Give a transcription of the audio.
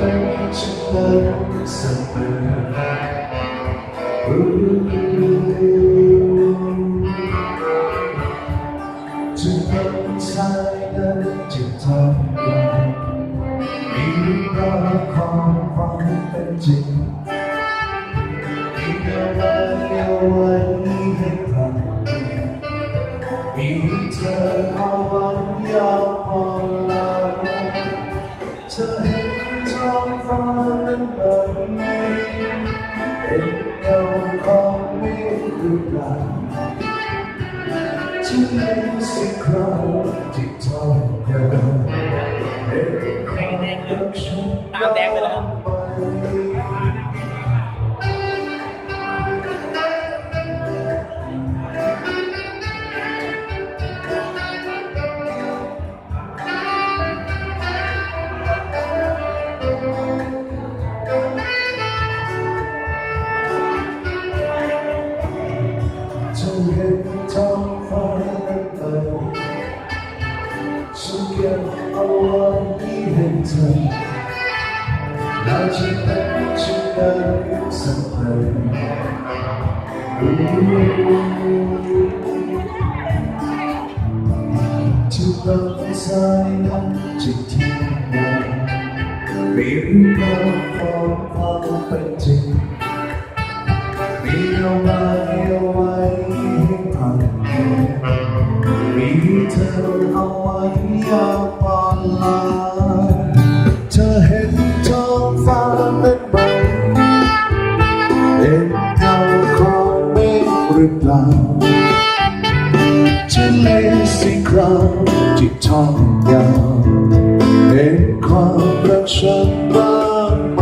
เป็นเช่นนั้นเสมอจะเป็นชายนั้นจะทำอย่างมีรักความฝันเป็นจริงมีอะไรเอาไว้ให้ผ่านมีเธอเอาไว้ยาวพอแล้วเธอเห็นท้องฟ้านั้นแบบนี้เห็นเงาของเมฆหรือเปล่าฉันเห็นสิ่งคราวที่ทอดเดินเห็นความรักฉันตามแดงไปแล้วฉันเห็นท้องฟ้านั้นไปฉันเก็บเอาไว้ให้เธอและจะเป็นเช่นนั้นเสมอทุกรักสายนั้นจะทิ้งไว้ไม่รู้ว่าความเป็นจริงมีเอาไว้ให้ผ่านมีเธอเอาไว้ยาวพอลาเธอเห็นท้องฟ้านั้นไหมเห็นเงาของเมฆหรือเปล่าฉันเห็นสิ่งคราวที่ทอดยาวเห็นความรักฉันบ้างไหม